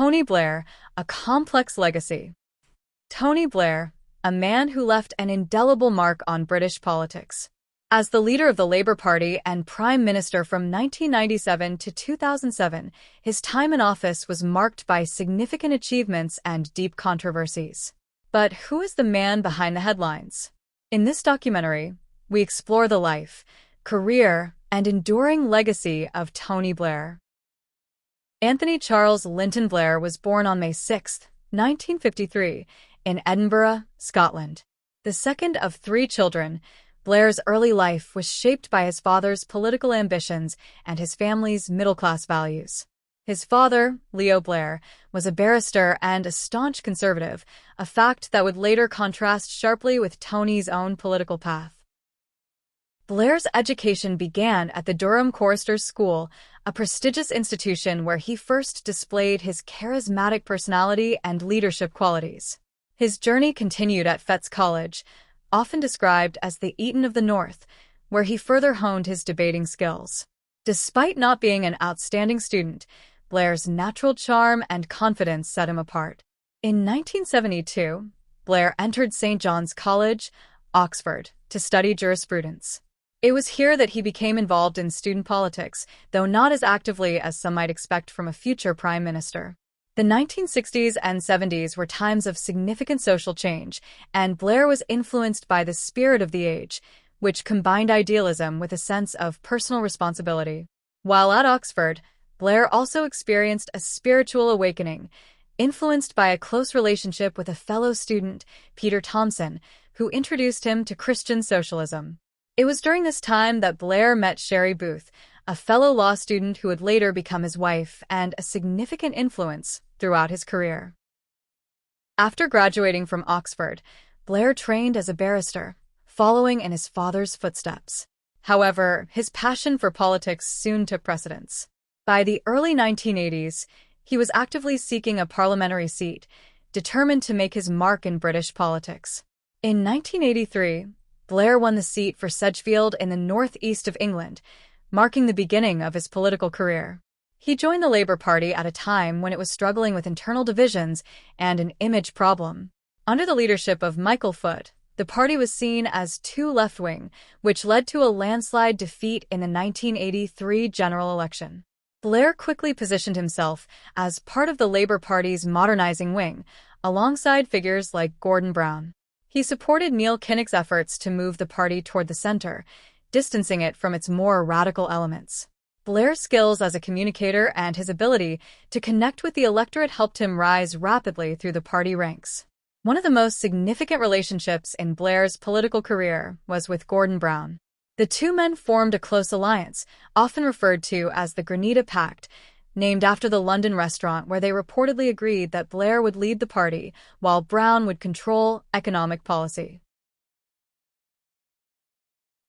Tony Blair, a complex legacy. Tony Blair, a man who left an indelible mark on British politics. As the leader of the Labour Party and Prime Minister from 1997 to 2007, his time in office was marked by significant achievements and deep controversies. But who is the man behind the headlines? In this documentary, we explore the life, career, and enduring legacy of Tony Blair. Anthony Charles Linton Blair was born on May 6, 1953, in Edinburgh, Scotland. The second of three children, Blair's early life was shaped by his father's political ambitions and his family's middle-class values. His father, Leo Blair, was a barrister and a staunch conservative, a fact that would later contrast sharply with Tony's own political path. Blair's education began at the Durham Choristers' School, a prestigious institution where he first displayed his charismatic personality and leadership qualities. His journey continued at Fettes College, often described as the Eton of the North, where he further honed his debating skills. Despite not being an outstanding student, Blair's natural charm and confidence set him apart. In 1972, Blair entered St. John's College, Oxford, to study jurisprudence. It was here that he became involved in student politics, though not as actively as some might expect from a future prime minister. The 1960s and 70s were times of significant social change, and Blair was influenced by the spirit of the age, which combined idealism with a sense of personal responsibility. While at Oxford, Blair also experienced a spiritual awakening, influenced by a close relationship with a fellow student, Peter Thomson, who introduced him to Christian socialism. It was during this time that Blair met Sherry Booth, a fellow law student who would later become his wife and a significant influence throughout his career. After graduating from Oxford, Blair trained as a barrister, following in his father's footsteps. However, his passion for politics soon took precedence. By the early 1980s, he was actively seeking a parliamentary seat, determined to make his mark in British politics. In 1983, Blair won the seat for Sedgefield in the northeast of England, marking the beginning of his political career. He joined the Labour Party at a time when it was struggling with internal divisions and an image problem. Under the leadership of Michael Foot, the party was seen as too left-wing, which led to a landslide defeat in the 1983 general election. Blair quickly positioned himself as part of the Labour Party's modernising wing, alongside figures like Gordon Brown. He supported Neil Kinnock's efforts to move the party toward the center, distancing it from its more radical elements. Blair's skills as a communicator and his ability to connect with the electorate helped him rise rapidly through the party ranks. One of the most significant relationships in Blair's political career was with Gordon Brown. The two men formed a close alliance, often referred to as the Grenada Pact, named after the London restaurant where they reportedly agreed that Blair would lead the party while Brown would control economic policy.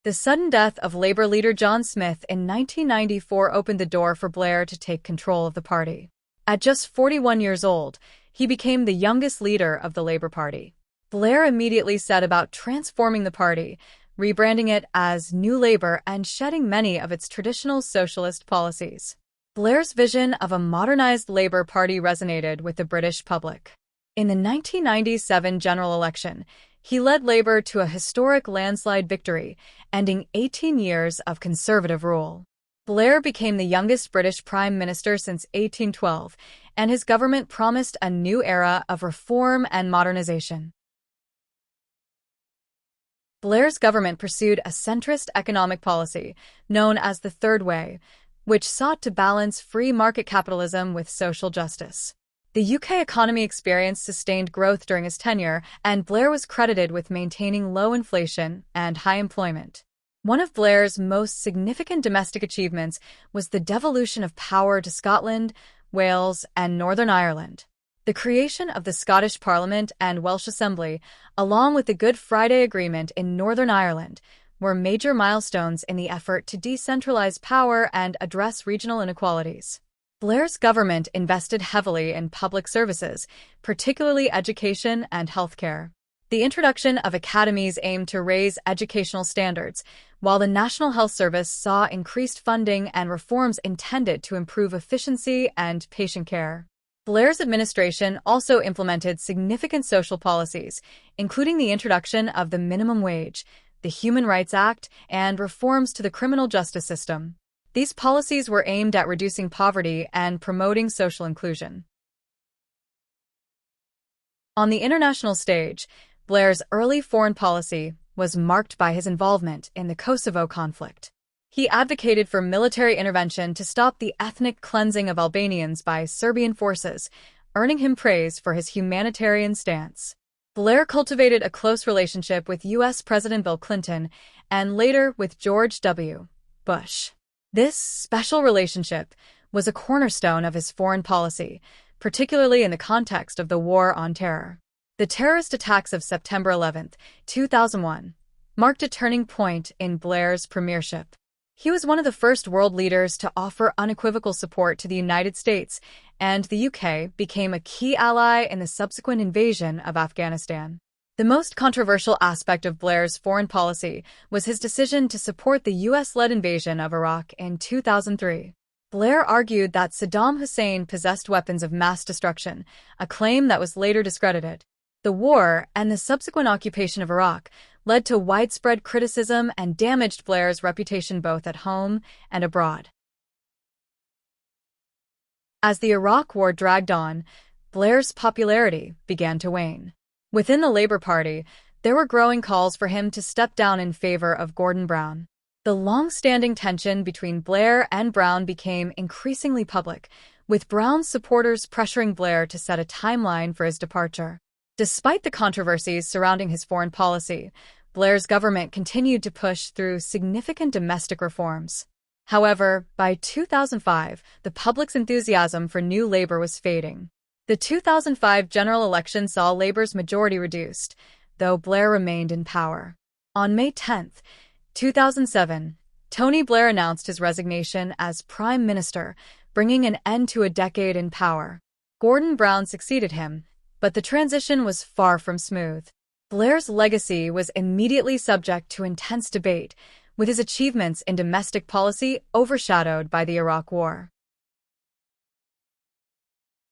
The sudden death of Labour leader John Smith in 1994 opened the door for Blair to take control of the party. At just 41 years old, he became the youngest leader of the Labour Party. Blair immediately set about transforming the party, rebranding it as New Labour and shedding many of its traditional socialist policies. Blair's vision of a modernized Labour Party resonated with the British public. In the 1997 general election, he led Labour to a historic landslide victory, ending 18 years of Conservative rule. Blair became the youngest British Prime Minister since 1812, and his government promised a new era of reform and modernization. Blair's government pursued a centrist economic policy, known as the Third Way, which sought to balance free market capitalism with social justice. The UK economy experienced sustained growth during his tenure, and Blair was credited with maintaining low inflation and high employment. One of Blair's most significant domestic achievements was the devolution of power to Scotland, Wales, and Northern Ireland. The creation of the Scottish Parliament and Welsh Assembly, along with the Good Friday Agreement in Northern Ireland, were major milestones in the effort to decentralize power and address regional inequalities. Blair's government invested heavily in public services, particularly education and healthcare. The introduction of academies aimed to raise educational standards, while the National Health Service saw increased funding and reforms intended to improve efficiency and patient care. Blair's administration also implemented significant social policies, including the introduction of the minimum wage, the Human Rights Act, and reforms to the criminal justice system. These policies were aimed at reducing poverty and promoting social inclusion. On the international stage, Blair's early foreign policy was marked by his involvement in the Kosovo conflict. He advocated for military intervention to stop the ethnic cleansing of Albanians by Serbian forces, earning him praise for his humanitarian stance. Blair cultivated a close relationship with U.S. President Bill Clinton and later with George W. Bush. This special relationship was a cornerstone of his foreign policy, particularly in the context of the War on Terror. The terrorist attacks of September 11, 2001, marked a turning point in Blair's premiership. He was one of the first world leaders to offer unequivocal support to the United States, and the UK became a key ally in the subsequent invasion of Afghanistan. The most controversial aspect of Blair's foreign policy was his decision to support the US-led invasion of Iraq in 2003. Blair argued that Saddam Hussein possessed weapons of mass destruction, a claim that was later discredited. The war and the subsequent occupation of Iraq led to widespread criticism and damaged Blair's reputation both at home and abroad. As the Iraq War dragged on, Blair's popularity began to wane. Within the Labour Party, there were growing calls for him to step down in favor of Gordon Brown. The long-standing tension between Blair and Brown became increasingly public, with Brown's supporters pressuring Blair to set a timeline for his departure. Despite the controversies surrounding his foreign policy, Blair's government continued to push through significant domestic reforms. However, by 2005, the public's enthusiasm for New Labour was fading. The 2005 general election saw Labour's majority reduced, though Blair remained in power. On May 10, 2007, Tony Blair announced his resignation as Prime Minister, bringing an end to a decade in power. Gordon Brown succeeded him, but the transition was far from smooth. Blair's legacy was immediately subject to intense debate, with his achievements in domestic policy overshadowed by the Iraq War.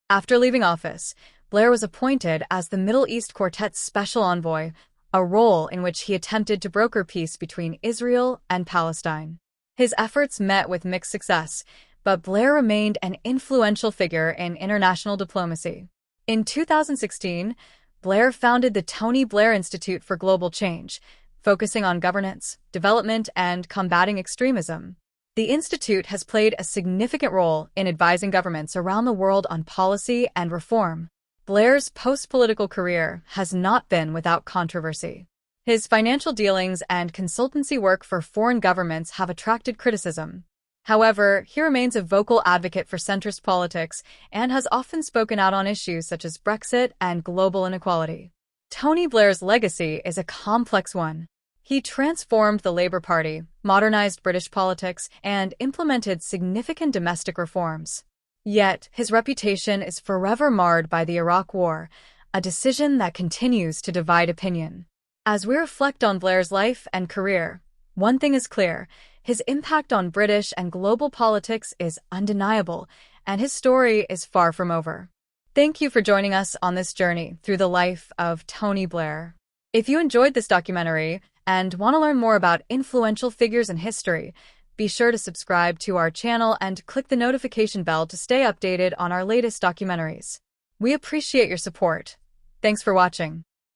After leaving office, Blair was appointed as the Middle East Quartet's special envoy, a role in which he attempted to broker peace between Israel and Palestine. His efforts met with mixed success, but Blair remained an influential figure in international diplomacy. In 2016, Blair founded the Tony Blair Institute for Global Change, focusing on governance, development, and combating extremism. The institute has played a significant role in advising governments around the world on policy and reform. Blair's post-political career has not been without controversy. His financial dealings and consultancy work for foreign governments have attracted criticism. However, he remains a vocal advocate for centrist politics and has often spoken out on issues such as Brexit and global inequality. Tony Blair's legacy is a complex one. He transformed the Labour Party, modernized British politics, and implemented significant domestic reforms. Yet, his reputation is forever marred by the Iraq War, a decision that continues to divide opinion. As we reflect on Blair's life and career, one thing is clear: his impact on British and global politics is undeniable, and his story is far from over. Thank you for joining us on this journey through the life of Tony Blair. If you enjoyed this documentary and want to learn more about influential figures in history, be sure to subscribe to our channel and click the notification bell to stay updated on our latest documentaries. We appreciate your support. Thanks for watching.